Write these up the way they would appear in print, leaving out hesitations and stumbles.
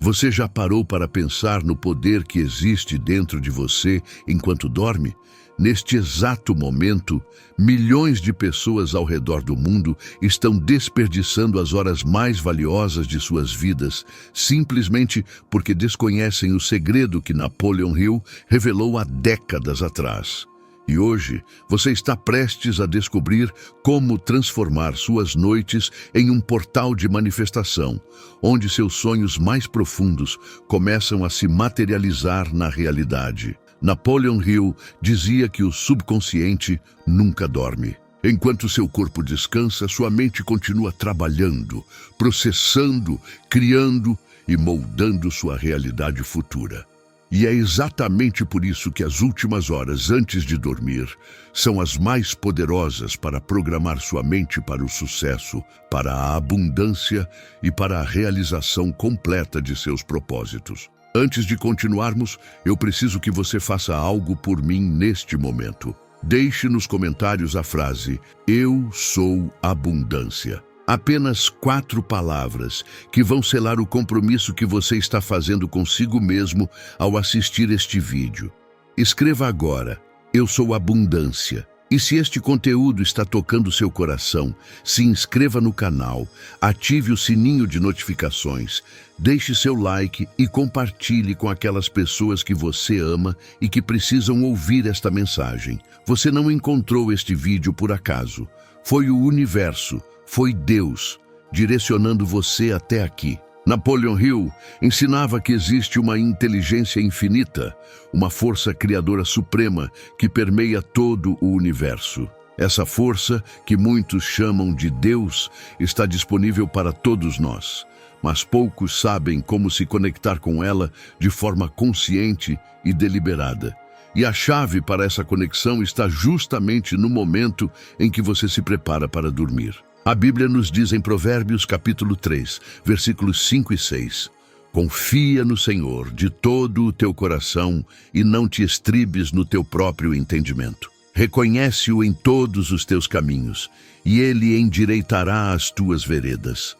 Você já parou para pensar no poder que existe dentro de você enquanto dorme? Neste exato momento, milhões de pessoas ao redor do mundo estão desperdiçando as horas mais valiosas de suas vidas, simplesmente porque desconhecem o segredo que Napoleon Hill revelou há décadas atrás. E hoje, você está prestes a descobrir como transformar suas noites em um portal de manifestação, onde seus sonhos mais profundos começam a se materializar na realidade. Napoleon Hill dizia que o subconsciente nunca dorme. Enquanto seu corpo descansa, sua mente continua trabalhando, processando, criando e moldando sua realidade futura. E é exatamente por isso que as últimas horas antes de dormir são as mais poderosas para programar sua mente para o sucesso, para a abundância e para a realização completa de seus propósitos. Antes de continuarmos, eu preciso que você faça algo por mim neste momento. Deixe nos comentários a frase "Eu sou abundância". Apenas 4 palavras que vão selar o compromisso que você está fazendo consigo mesmo ao assistir este vídeo. Escreva agora, "Eu sou abundância". E se este conteúdo está tocando seu coração, se inscreva no canal, ative o sininho de notificações, deixe seu like e compartilhe com aquelas pessoas que você ama e que precisam ouvir esta mensagem. Você não encontrou este vídeo por acaso. Foi o universo, foi Deus, direcionando você até aqui. Napoleon Hill ensinava que existe uma inteligência infinita, uma força criadora suprema que permeia todo o universo. Essa força, que muitos chamam de Deus, está disponível para todos nós, mas poucos sabem como se conectar com ela de forma consciente e deliberada. E a chave para essa conexão está justamente no momento em que você se prepara para dormir. A Bíblia nos diz em Provérbios capítulo 3, versículos 5 e 6, "Confia no Senhor de todo o teu coração e não te estribes no teu próprio entendimento. Reconhece-o em todos os teus caminhos, e ele endireitará as tuas veredas."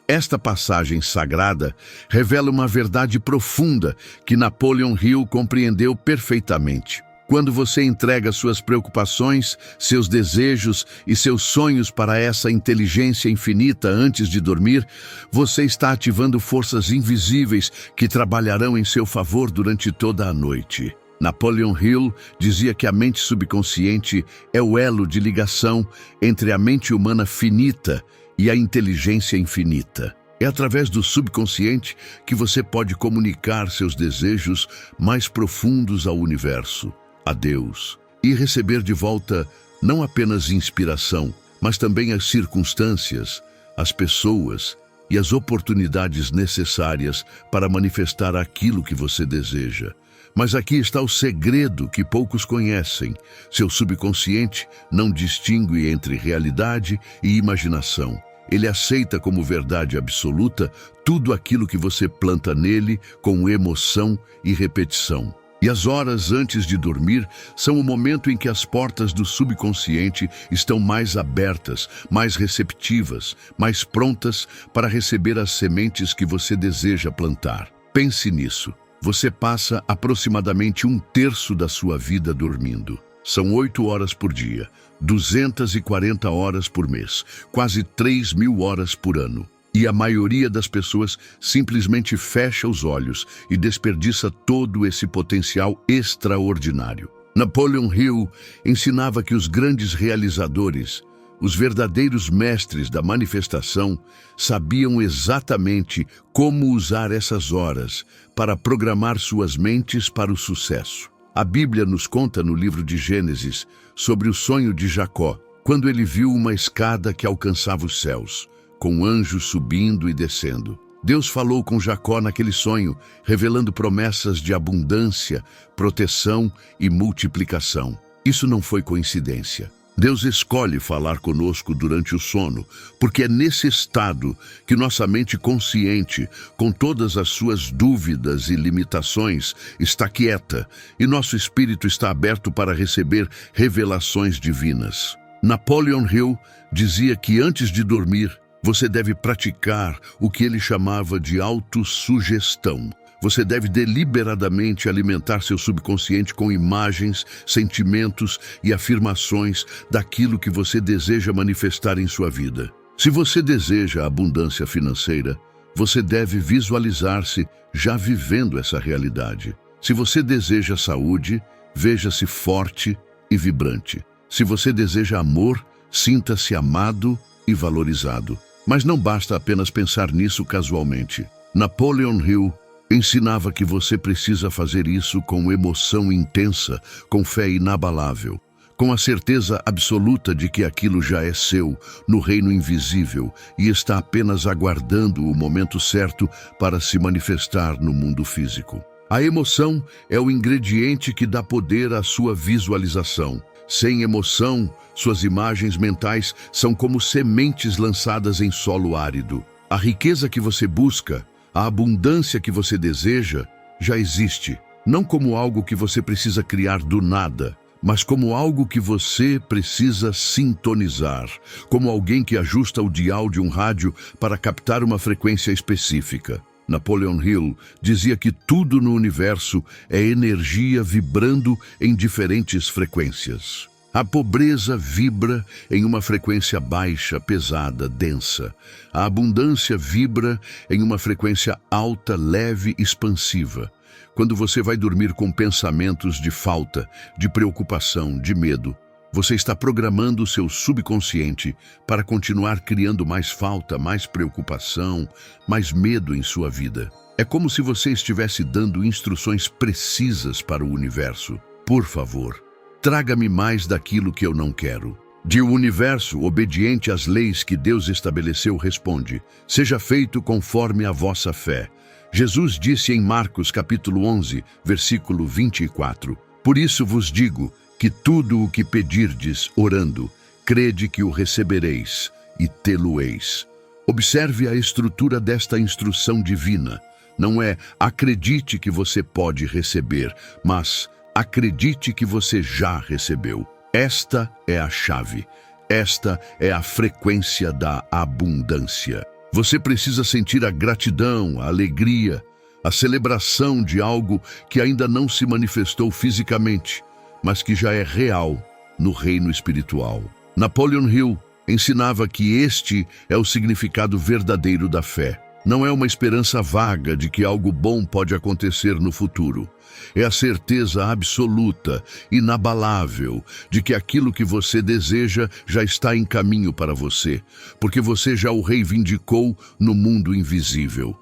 Esta passagem sagrada revela uma verdade profunda que Napoleon Hill compreendeu perfeitamente. Quando você entrega suas preocupações, seus desejos e seus sonhos para essa inteligência infinita antes de dormir, você está ativando forças invisíveis que trabalharão em seu favor durante toda a noite. Napoleon Hill dizia que a mente subconsciente é o elo de ligação entre a mente humana finita e a inteligência infinita. É através do subconsciente que você pode comunicar seus desejos mais profundos ao universo, a Deus, e receber de volta não apenas inspiração, mas também as circunstâncias, as pessoas e as oportunidades necessárias para manifestar aquilo que você deseja. Mas aqui está o segredo que poucos conhecem. Seu subconsciente não distingue entre realidade e imaginação. Ele aceita como verdade absoluta tudo aquilo que você planta nele com emoção e repetição. E as horas antes de dormir são o momento em que as portas do subconsciente estão mais abertas, mais receptivas, mais prontas para receber as sementes que você deseja plantar. Pense nisso. Você passa aproximadamente 1/3 da sua vida dormindo. São 8 horas por dia, 240 horas por mês, quase 3.000 horas por ano. E a maioria das pessoas simplesmente fecha os olhos e desperdiça todo esse potencial extraordinário. Napoleon Hill ensinava que os grandes realizadores, os verdadeiros mestres da manifestação, sabiam exatamente como usar essas horas para programar suas mentes para o sucesso. A Bíblia nos conta no livro de Gênesis sobre o sonho de Jacó, quando ele viu uma escada que alcançava os céus, com anjos subindo e descendo. Deus falou com Jacó naquele sonho, revelando promessas de abundância, proteção e multiplicação. Isso não foi coincidência. Deus escolhe falar conosco durante o sono, porque é nesse estado que nossa mente consciente, com todas as suas dúvidas e limitações, está quieta e nosso espírito está aberto para receber revelações divinas. Napoleon Hill dizia que antes de dormir, Você deve praticar o que ele chamava de autossugestão. Você deve deliberadamente alimentar seu subconsciente com imagens, sentimentos e afirmações daquilo que você deseja manifestar em sua vida. Se você deseja abundância financeira, você deve visualizar-se já vivendo essa realidade. Se você deseja saúde, veja-se forte e vibrante. Se você deseja amor, sinta-se amado e valorizado. Mas não basta apenas pensar nisso casualmente. Napoleon Hill ensinava que você precisa fazer isso com emoção intensa, com fé inabalável, com a certeza absoluta de que aquilo já é seu, no reino invisível, e está apenas aguardando o momento certo para se manifestar no mundo físico. A emoção é o ingrediente que dá poder à sua visualização. Sem emoção, suas imagens mentais são como sementes lançadas em solo árido. A riqueza que você busca, a abundância que você deseja, já existe. Não como algo que você precisa criar do nada, mas como algo que você precisa sintonizar, como alguém que ajusta o dial de um rádio para captar uma frequência específica. Napoleon Hill dizia que tudo no universo é energia vibrando em diferentes frequências. A pobreza vibra em uma frequência baixa, pesada, densa. A abundância vibra em uma frequência alta, leve, expansiva. Quando você vai dormir com pensamentos de falta, de preocupação, de medo, você está programando o seu subconsciente para continuar criando mais falta, mais preocupação, mais medo em sua vida. É como se você estivesse dando instruções precisas para o universo. Por favor, traga-me mais daquilo que eu não quero. E o universo, obediente às leis que Deus estabeleceu, responde: seja feito conforme a vossa fé. Jesus disse em Marcos capítulo 11, versículo 24, por isso vos digo que tudo o que pedirdes orando, crede que o recebereis e tê-lo-eis. Observe a estrutura desta instrução divina. Não é acredite que você pode receber, mas acredite que você já recebeu. Esta é a chave. Esta é a frequência da abundância. Você precisa sentir a gratidão, a alegria, a celebração de algo que ainda não se manifestou fisicamente, mas que já é real no reino espiritual. Napoleon Hill ensinava que este é o significado verdadeiro da fé. Não é uma esperança vaga de que algo bom pode acontecer no futuro. É a certeza absoluta, inabalável, de que aquilo que você deseja já está em caminho para você, porque você já o reivindicou no mundo invisível.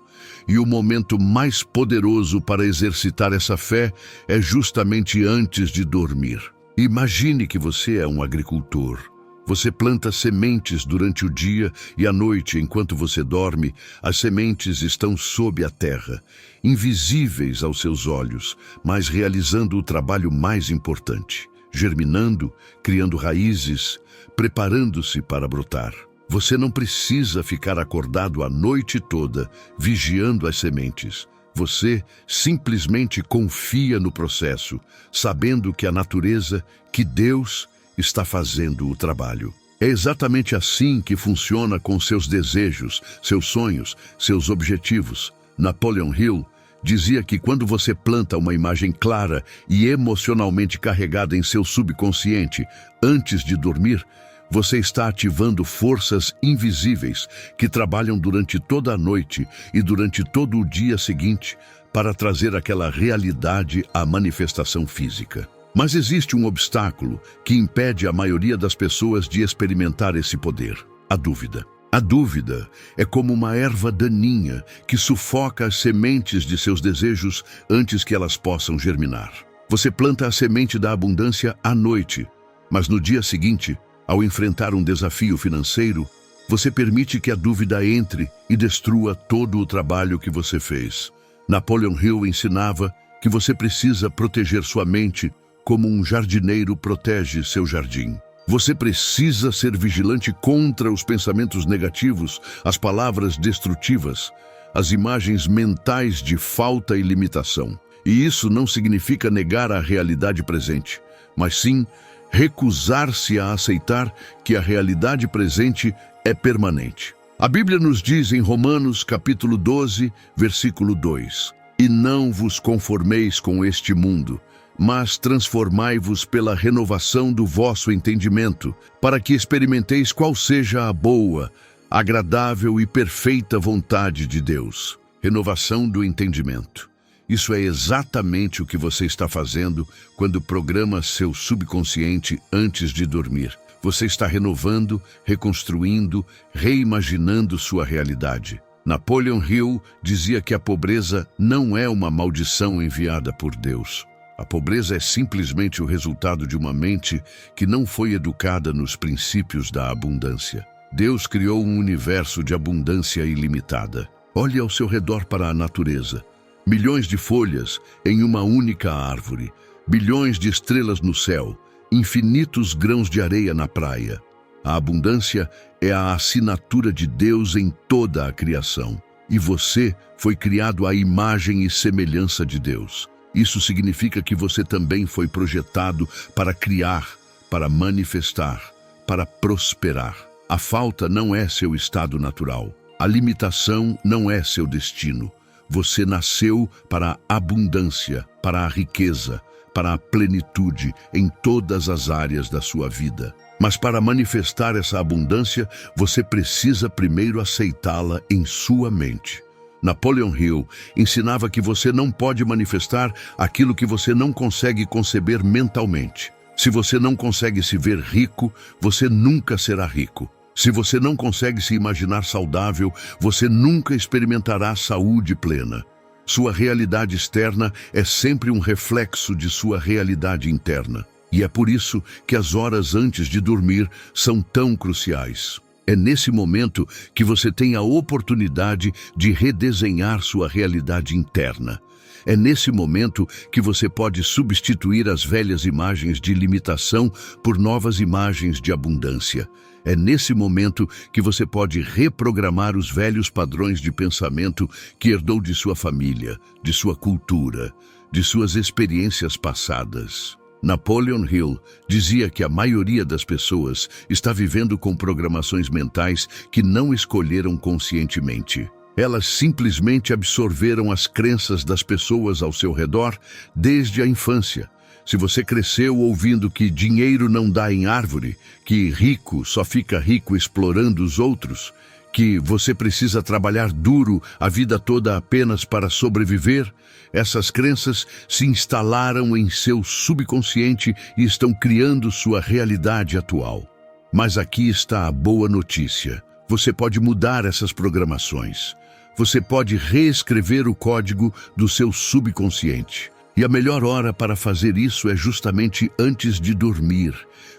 E o momento mais poderoso para exercitar essa fé é justamente antes de dormir. Imagine que você é um agricultor. Você planta sementes durante o dia e à noite, enquanto você dorme, as sementes estão sob a terra, invisíveis aos seus olhos, mas realizando o trabalho mais importante, germinando, criando raízes, preparando-se para brotar. Você não precisa ficar acordado a noite toda, vigiando as sementes. Você simplesmente confia no processo, sabendo que a natureza, que Deus, está fazendo o trabalho. É exatamente assim que funciona com seus desejos, seus sonhos, seus objetivos. Napoleon Hill dizia que quando você planta uma imagem clara e emocionalmente carregada em seu subconsciente antes de dormir, você está ativando forças invisíveis que trabalham durante toda a noite e durante todo o dia seguinte para trazer aquela realidade à manifestação física. Mas existe um obstáculo que impede a maioria das pessoas de experimentar esse poder: a dúvida. A dúvida é como uma erva daninha que sufoca as sementes de seus desejos antes que elas possam germinar. Você planta a semente da abundância à noite, mas no dia seguinte, ao enfrentar um desafio financeiro, você permite que a dúvida entre e destrua todo o trabalho que você fez. Napoleon Hill ensinava que você precisa proteger sua mente como um jardineiro protege seu jardim. Você precisa ser vigilante contra os pensamentos negativos, as palavras destrutivas, as imagens mentais de falta e limitação. E isso não significa negar a realidade presente, mas sim recusar-se a aceitar que a realidade presente é permanente. A Bíblia nos diz em Romanos capítulo 12, versículo 2: E não vos conformeis com este mundo, mas transformai-vos pela renovação do vosso entendimento, para que experimenteis qual seja a boa, agradável e perfeita vontade de Deus. Renovação do entendimento. Isso é exatamente o que você está fazendo quando programa seu subconsciente antes de dormir. Você está renovando, reconstruindo, reimaginando sua realidade. Napoleon Hill dizia que a pobreza não é uma maldição enviada por Deus. A pobreza é simplesmente o resultado de uma mente que não foi educada nos princípios da abundância. Deus criou um universo de abundância ilimitada. Olhe ao seu redor para a natureza. Milhões de folhas em uma única árvore, bilhões de estrelas no céu, infinitos grãos de areia na praia. A abundância é a assinatura de Deus em toda a criação. E você foi criado à imagem e semelhança de Deus. Isso significa que você também foi projetado para criar, para manifestar, para prosperar. A falta não é seu estado natural. A limitação não é seu destino. Você nasceu para a abundância, para a riqueza, para a plenitude em todas as áreas da sua vida. Mas para manifestar essa abundância, você precisa primeiro aceitá-la em sua mente. Napoleon Hill ensinava que você não pode manifestar aquilo que você não consegue conceber mentalmente. Se você não consegue se ver rico, você nunca será rico. Se você não consegue se imaginar saudável, você nunca experimentará saúde plena. Sua realidade externa é sempre um reflexo de sua realidade interna. E é por isso que as horas antes de dormir são tão cruciais. É nesse momento que você tem a oportunidade de redesenhar sua realidade interna. É nesse momento que você pode substituir as velhas imagens de limitação por novas imagens de abundância. É nesse momento que você pode reprogramar os velhos padrões de pensamento que herdou de sua família, de sua cultura, de suas experiências passadas. Napoleon Hill dizia que a maioria das pessoas está vivendo com programações mentais que não escolheram conscientemente. Elas simplesmente absorveram as crenças das pessoas ao seu redor desde a infância. Se você cresceu ouvindo que dinheiro não dá em árvore, que rico só fica rico explorando os outros, que você precisa trabalhar duro a vida toda apenas para sobreviver, essas crenças se instalaram em seu subconsciente e estão criando sua realidade atual. Mas aqui está a boa notícia. Você pode mudar essas programações. Você pode reescrever o código do seu subconsciente. E a melhor hora para fazer isso é justamente antes de dormir,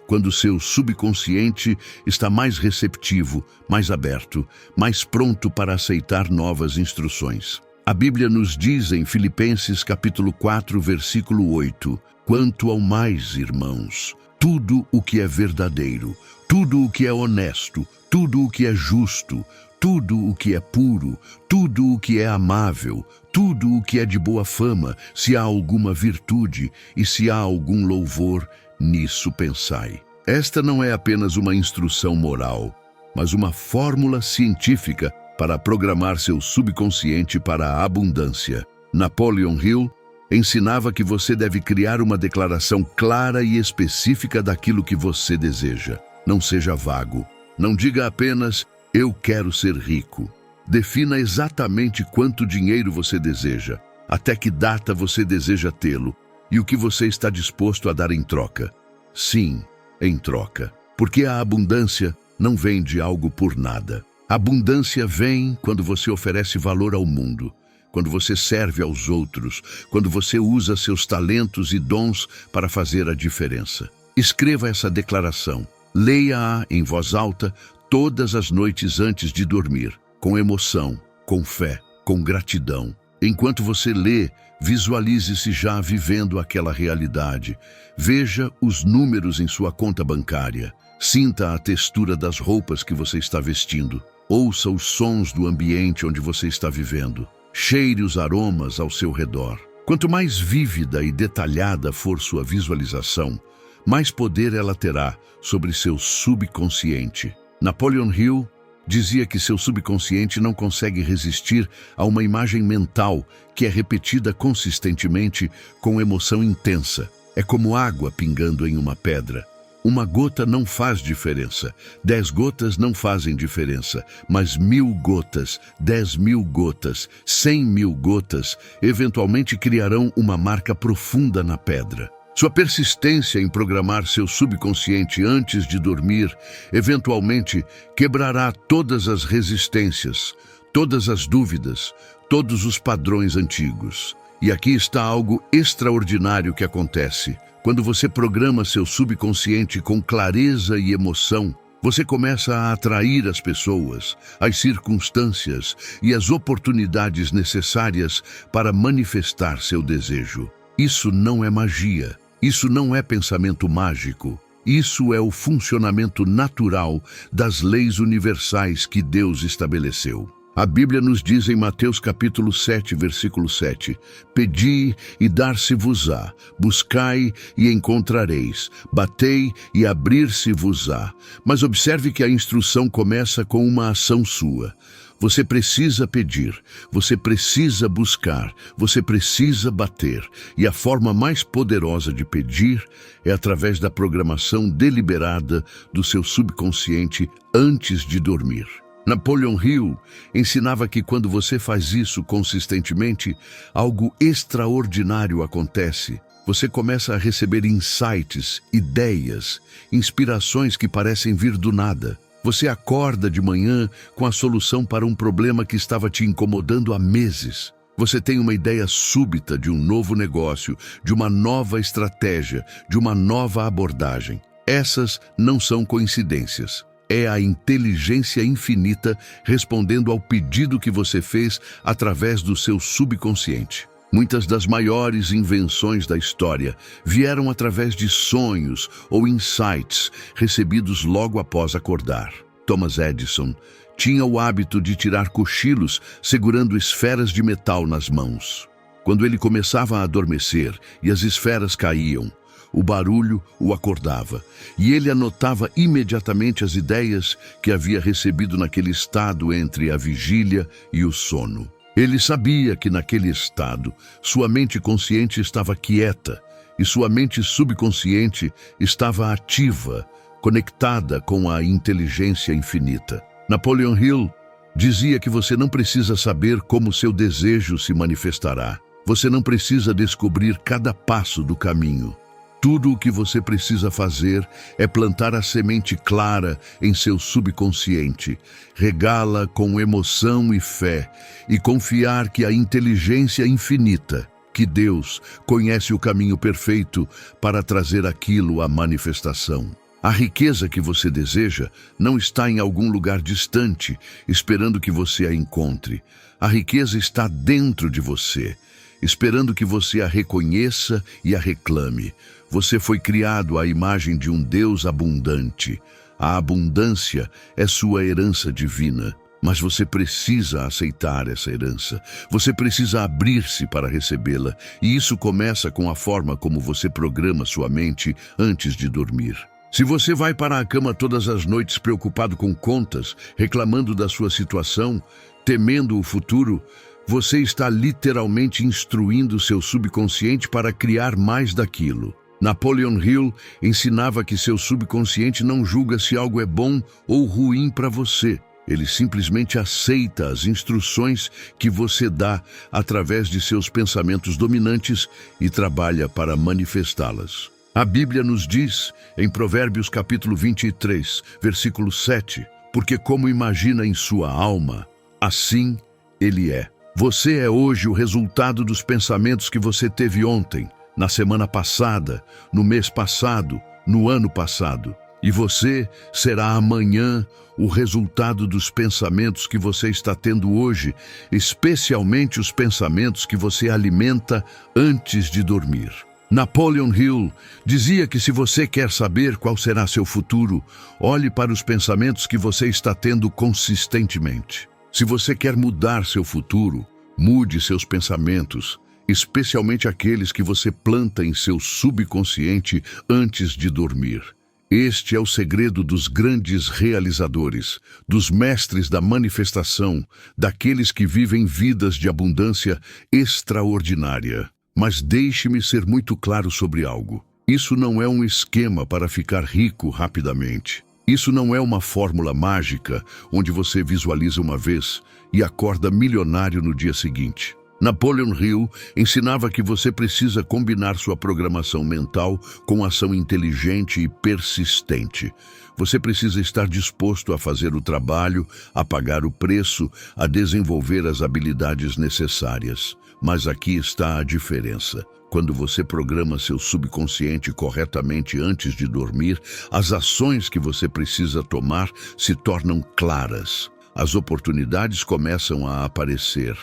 quando seu subconsciente está mais receptivo, mais aberto, mais pronto para aceitar novas instruções. A Bíblia nos diz em Filipenses capítulo 4, versículo 8, quanto ao mais, irmãos, tudo o que é verdadeiro, tudo o que é honesto, tudo o que é justo, tudo o que é puro, tudo o que é amável, tudo o que é de boa fama, se há alguma virtude e se há algum louvor, nisso pensai. Esta não é apenas uma instrução moral, mas uma fórmula científica para programar seu subconsciente para a abundância. Napoleon Hill ensinava que você deve criar uma declaração clara e específica daquilo que você deseja. Não seja vago. Não diga apenas, eu quero ser rico. Defina exatamente quanto dinheiro você deseja, até que data você deseja tê-lo e o que você está disposto a dar em troca. Sim, em troca. Porque a abundância não vem de algo por nada. A abundância vem quando você oferece valor ao mundo, quando você serve aos outros, quando você usa seus talentos e dons para fazer a diferença. Escreva essa declaração. Leia-a em voz alta todas as noites antes de dormir, com emoção, com fé, com gratidão. Enquanto você lê, visualize-se já vivendo aquela realidade. Veja os números em sua conta bancária. Sinta a textura das roupas que você está vestindo. Ouça os sons do ambiente onde você está vivendo. Cheire os aromas ao seu redor. Quanto mais vívida e detalhada for sua visualização, mais poder ela terá sobre seu subconsciente. Napoleon Hill dizia que seu subconsciente não consegue resistir a uma imagem mental que é repetida consistentemente com emoção intensa. É como água pingando em uma pedra. Uma gota não faz diferença, 10 gotas não fazem diferença, mas 1000 gotas, 10.000 gotas, 100.000 gotas, eventualmente criarão uma marca profunda na pedra. Sua persistência em programar seu subconsciente antes de dormir, eventualmente quebrará todas as resistências, todas as dúvidas, todos os padrões antigos. E aqui está algo extraordinário que acontece. Quando você programa seu subconsciente com clareza e emoção, você começa a atrair as pessoas, as circunstâncias e as oportunidades necessárias para manifestar seu desejo. Isso não é magia. Isso não é pensamento mágico. Isso é o funcionamento natural das leis universais que Deus estabeleceu. A Bíblia nos diz em Mateus capítulo 7, versículo 7, Pedi e dar-se-vos-á, buscai e encontrareis, batei e abrir-se-vos-á. Mas observe que a instrução começa com uma ação sua. Você precisa pedir, você precisa buscar, você precisa bater. E a forma mais poderosa de pedir é através da programação deliberada do seu subconsciente antes de dormir. Napoleon Hill ensinava que quando você faz isso consistentemente, algo extraordinário acontece. Você começa a receber insights, ideias, inspirações que parecem vir do nada. Você acorda de manhã com a solução para um problema que estava te incomodando há meses. Você tem uma ideia súbita de um novo negócio, de uma nova estratégia, de uma nova abordagem. Essas não são coincidências. É a inteligência infinita respondendo ao pedido que você fez através do seu subconsciente. Muitas das maiores invenções da história vieram através de sonhos ou insights recebidos logo após acordar. Thomas Edison tinha o hábito de tirar cochilos segurando esferas de metal nas mãos. Quando ele começava a adormecer e as esferas caíam, o barulho o acordava, e ele anotava imediatamente as ideias que havia recebido naquele estado entre a vigília e o sono. Ele sabia que naquele estado, sua mente consciente estava quieta e sua mente subconsciente estava ativa, conectada com a inteligência infinita. Napoleon Hill dizia que você não precisa saber como seu desejo se manifestará. Você não precisa descobrir cada passo do caminho. Tudo o que você precisa fazer é plantar a semente clara em seu subconsciente, regá-la com emoção e fé, e confiar que a inteligência infinita, que Deus, conhece o caminho perfeito para trazer aquilo à manifestação. A riqueza que você deseja não está em algum lugar distante, esperando que você a encontre. A riqueza está dentro de você, esperando que você a reconheça e a reclame. Você foi criado à imagem de um Deus abundante. A abundância é sua herança divina, mas você precisa aceitar essa herança. Você precisa abrir-se para recebê-la, e isso começa com a forma como você programa sua mente antes de dormir. Se você vai para a cama todas as noites preocupado com contas, reclamando da sua situação, temendo o futuro, você está literalmente instruindo seu subconsciente para criar mais daquilo. Napoleon Hill ensinava que seu subconsciente não julga se algo é bom ou ruim para você. Ele simplesmente aceita as instruções que você dá através de seus pensamentos dominantes e trabalha para manifestá-las. A Bíblia nos diz, em Provérbios capítulo 23, versículo 7, porque como imagina em sua alma, assim ele é. Você é hoje o resultado dos pensamentos que você teve ontem, na semana passada, no mês passado, no ano passado. E você será amanhã o resultado dos pensamentos que você está tendo hoje, especialmente os pensamentos que você alimenta antes de dormir. Napoleon Hill dizia que se você quer saber qual será seu futuro, olhe para os pensamentos que você está tendo consistentemente. Se você quer mudar seu futuro, mude seus pensamentos, especialmente aqueles que você planta em seu subconsciente antes de dormir. Este é o segredo dos grandes realizadores, dos mestres da manifestação, daqueles que vivem vidas de abundância extraordinária. Mas deixe-me ser muito claro sobre algo. Isso não é um esquema para ficar rico rapidamente. Isso não é uma fórmula mágica onde você visualiza uma vez e acorda milionário no dia seguinte. Napoleon Hill ensinava que você precisa combinar sua programação mental com ação inteligente e persistente. Você precisa estar disposto a fazer o trabalho, a pagar o preço, a desenvolver as habilidades necessárias. Mas aqui está a diferença. Quando você programa seu subconsciente corretamente antes de dormir, as ações que você precisa tomar se tornam claras. As oportunidades começam a aparecer.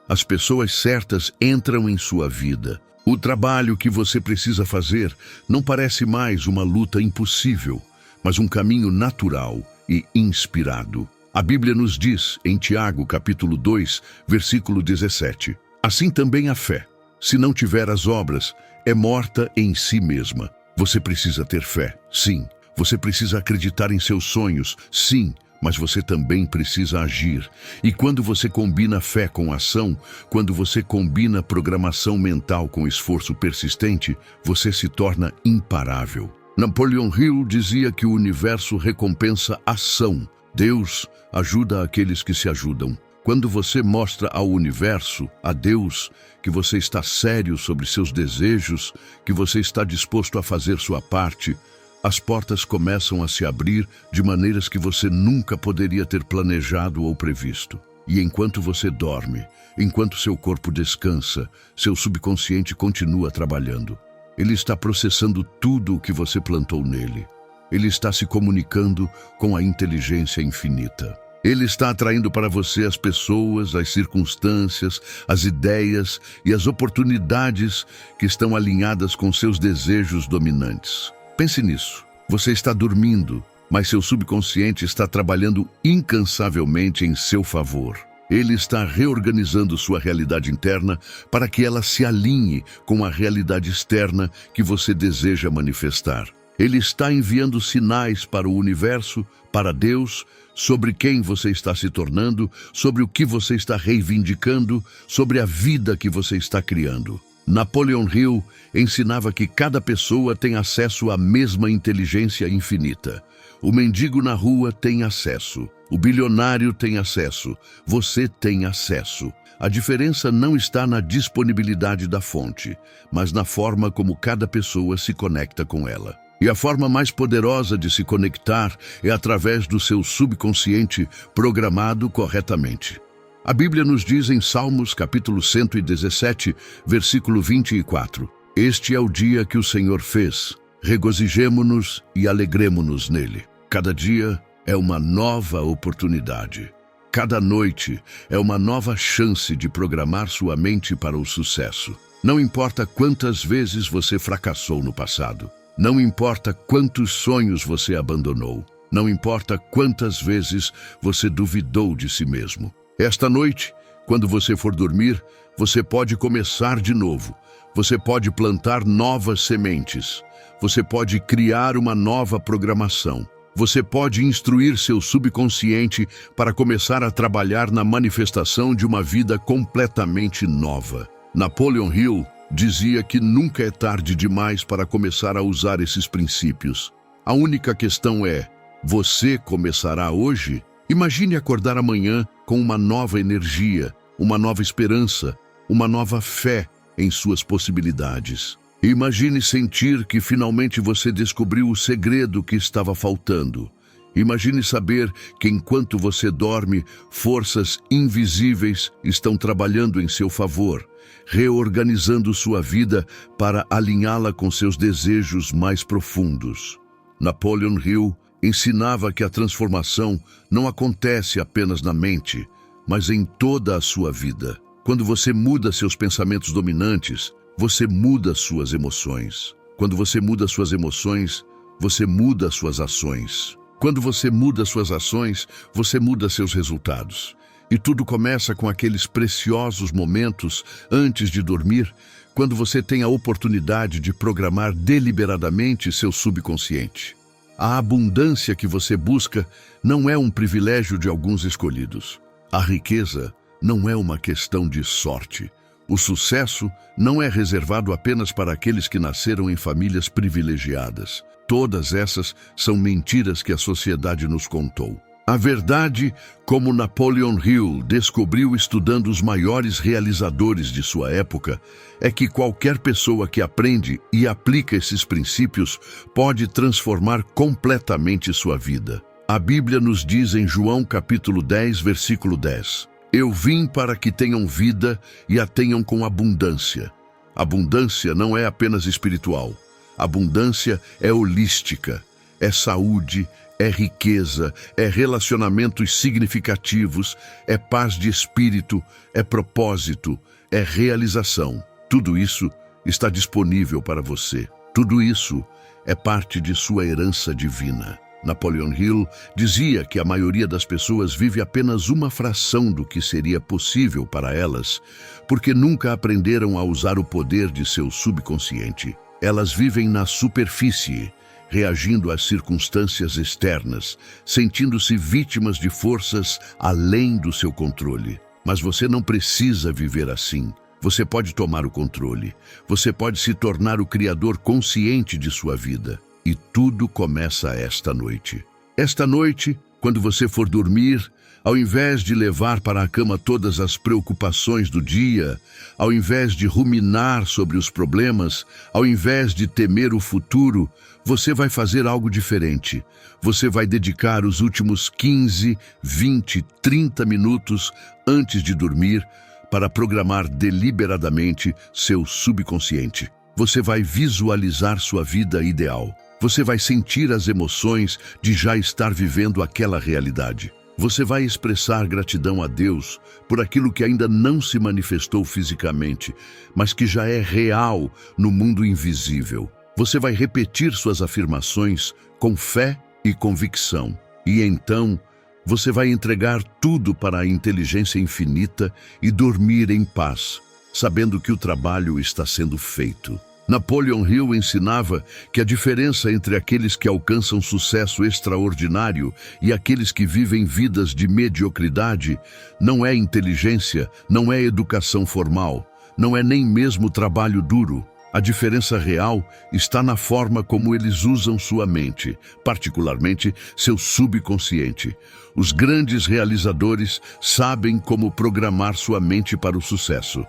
As pessoas certas entram em sua vida. O trabalho que você precisa fazer não parece mais uma luta impossível, mas um caminho natural e inspirado. A Bíblia nos diz, em Tiago, capítulo 2, versículo 17, assim também a fé, se não tiver as obras, é morta em si mesma. Você precisa ter fé, sim. Você precisa acreditar em seus sonhos, sim. Mas você também precisa agir. E quando você combina fé com ação, quando você combina programação mental com esforço persistente, você se torna imparável. Napoleon Hill dizia que o universo recompensa ação. Deus ajuda aqueles que se ajudam. Quando você mostra ao universo, a Deus, que você está sério sobre seus desejos, que você está disposto a fazer sua parte, as portas começam a se abrir de maneiras que você nunca poderia ter planejado ou previsto. E enquanto você dorme, enquanto seu corpo descansa, seu subconsciente continua trabalhando. Ele está processando tudo o que você plantou nele. Ele está se comunicando com a inteligência infinita. Ele está atraindo para você as pessoas, as circunstâncias, as ideias e as oportunidades que estão alinhadas com seus desejos dominantes. Pense nisso. Você está dormindo, mas seu subconsciente está trabalhando incansavelmente em seu favor. Ele está reorganizando sua realidade interna para que ela se alinhe com a realidade externa que você deseja manifestar. Ele está enviando sinais para o universo, para Deus, sobre quem você está se tornando, sobre o que você está reivindicando, sobre a vida que você está criando. Napoleon Hill ensinava que cada pessoa tem acesso à mesma inteligência infinita. O mendigo na rua tem acesso. O bilionário tem acesso. Você tem acesso. A diferença não está na disponibilidade da fonte, mas na forma como cada pessoa se conecta com ela. E a forma mais poderosa de se conectar é através do seu subconsciente programado corretamente. A Bíblia nos diz em Salmos, capítulo 117, versículo 24, este é o dia que o Senhor fez, regozijemo-nos e alegremo-nos nele. Cada dia é uma nova oportunidade. Cada noite é uma nova chance de programar sua mente para o sucesso. Não importa quantas vezes você fracassou no passado. Não importa quantos sonhos você abandonou. Não importa quantas vezes você duvidou de si mesmo. Esta noite, quando você for dormir, você pode começar de novo. Você pode plantar novas sementes. Você pode criar uma nova programação. Você pode instruir seu subconsciente para começar a trabalhar na manifestação de uma vida completamente nova. Napoleon Hill dizia que nunca é tarde demais para começar a usar esses princípios. A única questão é, você começará hoje? Imagine acordar amanhã com uma nova energia, uma nova esperança, uma nova fé em suas possibilidades. Imagine sentir que finalmente você descobriu o segredo que estava faltando. Imagine saber que enquanto você dorme, forças invisíveis estão trabalhando em seu favor, reorganizando sua vida para alinhá-la com seus desejos mais profundos. Napoleon Hill ensinava que a transformação não acontece apenas na mente, mas em toda a sua vida. Quando você muda seus pensamentos dominantes, você muda suas emoções. Quando você muda suas emoções, você muda suas ações. Quando você muda suas ações, você muda seus resultados. E tudo começa com aqueles preciosos momentos antes de dormir, quando você tem a oportunidade de programar deliberadamente seu subconsciente. A abundância que você busca não é um privilégio de alguns escolhidos. A riqueza não é uma questão de sorte. O sucesso não é reservado apenas para aqueles que nasceram em famílias privilegiadas. Todas essas são mentiras que a sociedade nos contou. A verdade, como Napoleon Hill descobriu estudando os maiores realizadores de sua época, é que qualquer pessoa que aprende e aplica esses princípios pode transformar completamente sua vida. A Bíblia nos diz em João capítulo 10, versículo 10: Eu vim para que tenham vida e a tenham com abundância. Abundância não é apenas espiritual. Abundância é holística, é saúde, é riqueza, é relacionamentos significativos, é paz de espírito, é propósito, é realização. Tudo isso está disponível para você. Tudo isso é parte de sua herança divina. Napoleon Hill dizia que a maioria das pessoas vive apenas uma fração do que seria possível para elas, porque nunca aprenderam a usar o poder de seu subconsciente. Elas vivem na superfície, reagindo às circunstâncias externas, sentindo-se vítimas de forças além do seu controle. Mas você não precisa viver assim. Você pode tomar o controle. Você pode se tornar o criador consciente de sua vida. E tudo começa esta noite. Esta noite, quando você for dormir, ao invés de levar para a cama todas as preocupações do dia, ao invés de ruminar sobre os problemas, ao invés de temer o futuro, você vai fazer algo diferente. Você vai dedicar os últimos 15, 20, 30 minutos antes de dormir para programar deliberadamente seu subconsciente. Você vai visualizar sua vida ideal. Você vai sentir as emoções de já estar vivendo aquela realidade. Você vai expressar gratidão a Deus por aquilo que ainda não se manifestou fisicamente, mas que já é real no mundo invisível. Você vai repetir suas afirmações com fé e convicção. E então, você vai entregar tudo para a inteligência infinita e dormir em paz, sabendo que o trabalho está sendo feito. Napoleon Hill ensinava que a diferença entre aqueles que alcançam sucesso extraordinário e aqueles que vivem vidas de mediocridade não é inteligência, não é educação formal, não é nem mesmo trabalho duro. A diferença real está na forma como eles usam sua mente, particularmente seu subconsciente. Os grandes realizadores sabem como programar sua mente para o sucesso.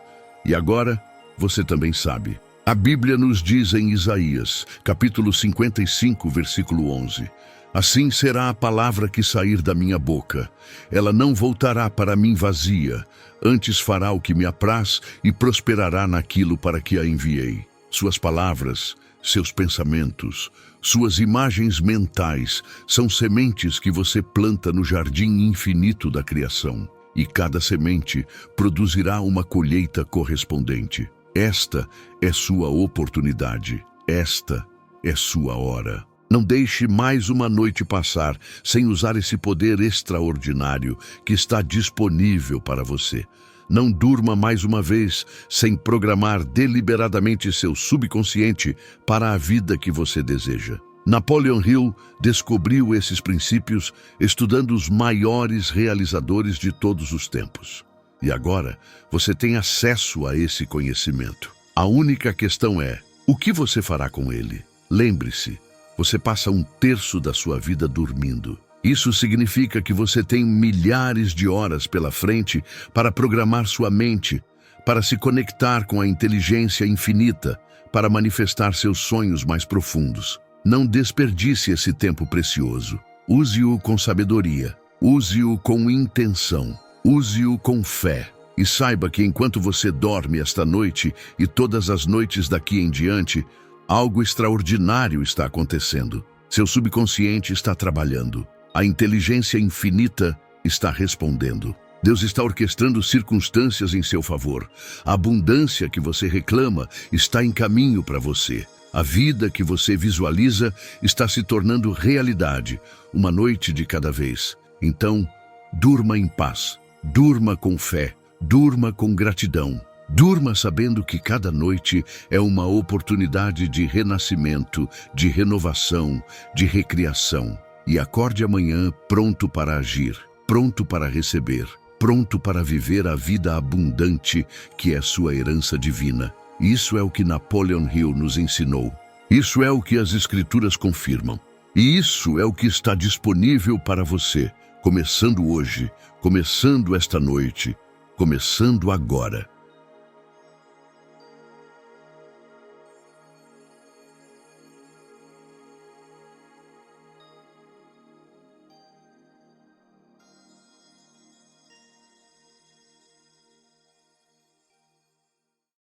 E agora, você também sabe. A Bíblia nos diz em Isaías, capítulo 55, versículo 11: Assim será a palavra que sair da minha boca. Ela não voltará para mim vazia, antes fará o que me apraz e prosperará naquilo para que a enviei. Suas palavras, seus pensamentos, suas imagens mentais são sementes que você planta no jardim infinito da criação. E cada semente produzirá uma colheita correspondente. Esta é sua oportunidade. Esta é sua hora. Não deixe mais uma noite passar sem usar esse poder extraordinário que está disponível para você. Não durma mais uma vez sem programar deliberadamente seu subconsciente para a vida que você deseja. Napoleon Hill descobriu esses princípios estudando os maiores realizadores de todos os tempos. E agora, você tem acesso a esse conhecimento. A única questão é, o que você fará com ele? Lembre-se, você passa 1/3 da sua vida dormindo. Isso significa que você tem milhares de horas pela frente para programar sua mente, para se conectar com a inteligência infinita, para manifestar seus sonhos mais profundos. Não desperdice esse tempo precioso. Use-o com sabedoria. Use-o com intenção. Use-o com fé. E saiba que enquanto você dorme esta noite e todas as noites daqui em diante, algo extraordinário está acontecendo. Seu subconsciente está trabalhando. A inteligência infinita está respondendo. Deus está orquestrando circunstâncias em seu favor. A abundância que você reclama está em caminho para você. A vida que você visualiza está se tornando realidade, uma noite de cada vez. Então, durma em paz. Durma com fé, durma com gratidão, Durma sabendo que cada noite é uma oportunidade de renascimento, de renovação, de recriação. E acorde amanhã pronto para agir, pronto para receber, pronto para viver a vida abundante que é sua herança divina. Isso é o que Napoleon Hill nos ensinou. Isso é o que as Escrituras confirmam. E isso é o que está disponível para você, começando hoje, começando esta noite, começando agora.